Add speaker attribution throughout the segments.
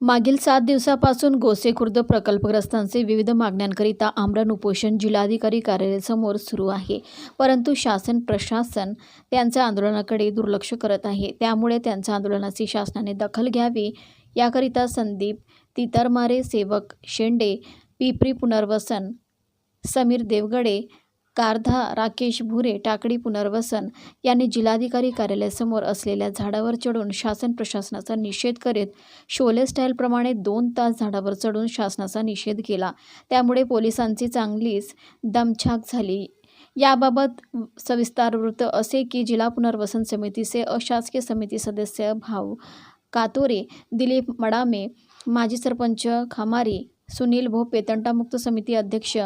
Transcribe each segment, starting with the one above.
Speaker 1: मागील 7 दिवसापासून गोसेखुर्द प्रकल्पग्रस्तांचे विविध मागण्यांकरिता आमरण उपोषण जिल्हाधिकारी कार्यालयासमोर सुरू आहे. परंतु शासन प्रशासन त्यांच्या आंदोलनाकडे दुर्लक्ष करत आहे. त्यामुळे त्यांच्या आंदोलनाची शासनाने दखल घ्यावी याकरिता संदीप तितरमारे, सेवक शेंडे, पिपरी पुनर्वसन, समीर देवगडे, कारधा, राकेश भुरे, टाकळी पुनर्वसन यांनी जिल्हाधिकारी कार्यालयासमोर असलेल्या झाडावर चढून शासन प्रशासनाचा निषेध करीत शोले स्टाईलप्रमाणे 2 तास झाडावर चढून शासनाचा निषेध केला. त्यामुळे पोलिसांची चांगलीच दमछाक झाली. याबाबत सविस्तर वृत्त असे की जिल्हा पुनर्वसन समितीचे अशासकीय समिती सदस्य भाऊ कातोरे, दिलीप मडामे, माजी सरपंच खमारी, सुनील भोपे, तंटामुक्त समिती अध्यक्ष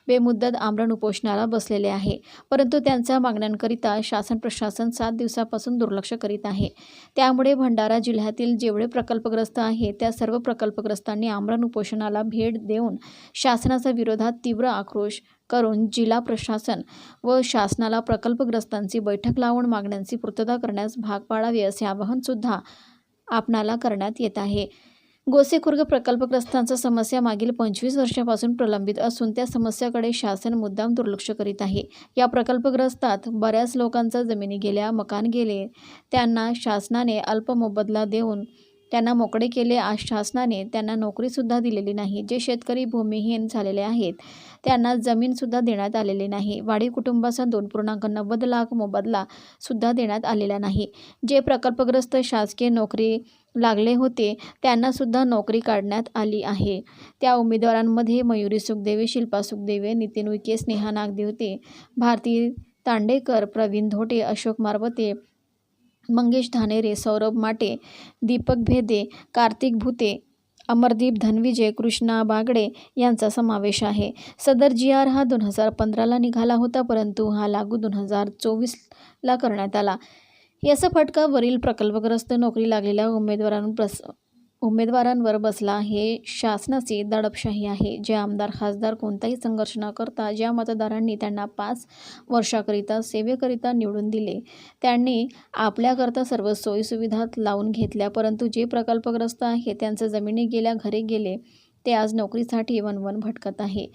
Speaker 1: बेमुदत आमरण उपोषणाला बसलेले आहे. परंतु त्यांच्या मागण्यांकरिता शासन प्रशासन 7 दिवसापासून दुर्लक्ष करीत आहे. त्यामुळे भंडारा जिल्ह्यातील जेवढे प्रकल्पग्रस्त आहेत त्या सर्व प्रकल्पग्रस्तांनी आमरण उपोषणाला भेट देऊन शासनाच्या विरोधात तीव्र आक्रोश करून जिल्हा प्रशासन व शासनाला प्रकल्पग्रस्तांची बैठक लावून मागण्यांची पूर्तता करण्यास भाग पाडावे असे आवाहन सुद्धा आपणाला करण्यात येत आहे. गोसेखुर्द प्रकल्पग्रस्तांच्या समस्या मागील 25 वर्षापासून प्रलंबित असून त्या समस्याकडे शासन मुद्दाम दुर्लक्ष करीत आहे. या प्रकल्पग्रस्तात बऱ्याच लोकांच्या जमिनी गेल्या, मकान गेले. त्यांना शासनाने अल्प मोबदला देऊन त्यांना मोकळे केले. आज शासनाने त्यांना नोकरीसुद्धा दिलेली नाही. जे शेतकरी भूमिहीन झालेले आहेत त्यांना जमीनसुद्धा देण्यात आलेली नाही. वाडी कुटुंबाचा 2.90 लाख मोबदला सुद्धा देण्यात आलेला नाही. जे प्रकल्पग्रस्त शासकीय नोकरी लागले होते त्यांना सुद्धा नोकरी काढण्यात आली आहे. त्या उमेदवारांमध्ये मयुरी सुखदेवे, शिल्पा सुखदेवे, नितीन उईके, स्नेहा नागदेवते, भारती तांडेकर, प्रवीण धोटे, अशोक मारबते, मंगेश धानेरे, सौरभ माटे, दीपक भेदे, कार्तिक भुते, अमरदीप धनविजय, कृष्णा बागडे यांचा समावेश आहे. सदर GR हा 2015ला निघाला होता, परंतु हा लागू 2024ला करण्यात आला. याचा फटका वरील प्रकल्पग्रस्त नोकरी लागलेल्या उमेदवारांवर बसला. हे शासनाची दडपशाही आहे. जे आमदार खासदार कोणताही संघर्ष न करता ज्या मतदारांनी त्यांना 5 वर्षाकरिता सेवेकरिता निवडून दिले त्यांनी आपल्याकरता सर्व सोयीसुविधा लावून घेतल्या. परंतु जे प्रकल्पग्रस्त आहे त्यांच्या जमिनी गेल्या, घरे गेले, ते आज नोकरीसाठी वणवण भटकत आहे.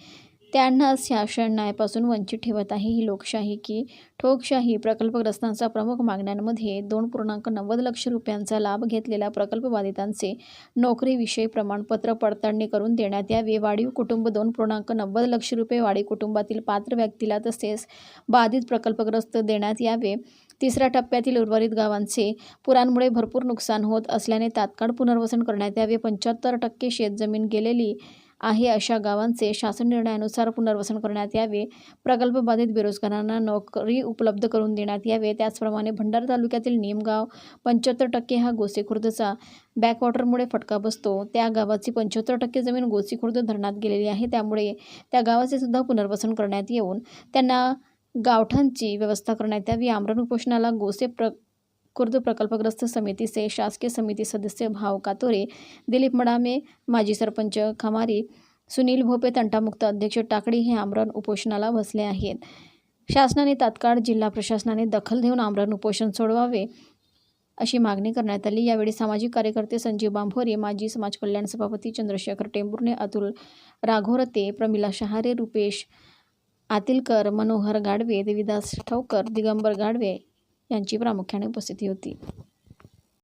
Speaker 1: त्यांना शासन न्यायापासून वंचित ठेवत आहे. ही लोकशाही की ठोकशाही? प्रकल्पग्रस्तांच्या प्रमुख मागण्यांमध्ये 2.90 लाख रुपयांचा लाभ घेतलेल्या प्रकल्पबाधितांचे नोकरीविषयी प्रमाणपत्र पडताळणी करून देण्यात यावे. वाढीव कुटुंब 2.90 लाख रुपये वाढीव कुटुंबातील पात्र व्यक्तीला तसेच बाधित प्रकल्पग्रस्त देण्यात यावे. 3ऱ्या टप्प्यातील उर्वरित गावांचे पुरांमुळे भरपूर नुकसान होत असल्याने तात्काळ पुनर्वसन करण्यात यावे. 75% शेतजमीन गेलेली आहे अशा गावांचे शासन निर्णयानुसार पुनर्वसन करण्यात यावे. प्रकल्पबाधित बेरोजगारांना नोकरी उपलब्ध करून देण्यात यावे. त्याचप्रमाणे भंडारा तालुक्यातील निमगाव 75% हा गोसेखुर्दचा बॅकवॉटरमुळे फटका बसतो. त्या गावाची 75% जमीन गोसेखुर्द धरणात गेलेली आहे. त्यामुळे त्या गावाचे सुद्धा पुनर्वसन करण्यात येऊन त्यांना गावठांची व्यवस्था करण्यात यावी. आमरण उपोषणाला गोसेखुर्द प्रकल्पग्रस्त समितीचे शासकीय समिती सदस्य भाऊ कातोरे, दिलीप मडामे, माजी सरपंच खमारी, सुनील भोपे, तंटामुक्त अध्यक्ष टाकळी हे आमरण उपोषणाला बसले आहेत. शासनाने तात्काळ जिल्हा प्रशासनाने दखल घेऊन आमरण उपोषण सोडवावे अशी मागणी करण्यात आली. यावेळी सामाजिक कार्यकर्ते संजीव बांभोरे, माजी समाज कल्याण सभापती चंद्रशेखर टेंभुर्णे, अतुल राघोरते, प्रमिला शहारे, रुपेश आतिलकर, मनोहर गाडवे, देवीदास ठवकर, दिगंबर गाडवे यांची प्रामुख्याने उपस्थिती होती.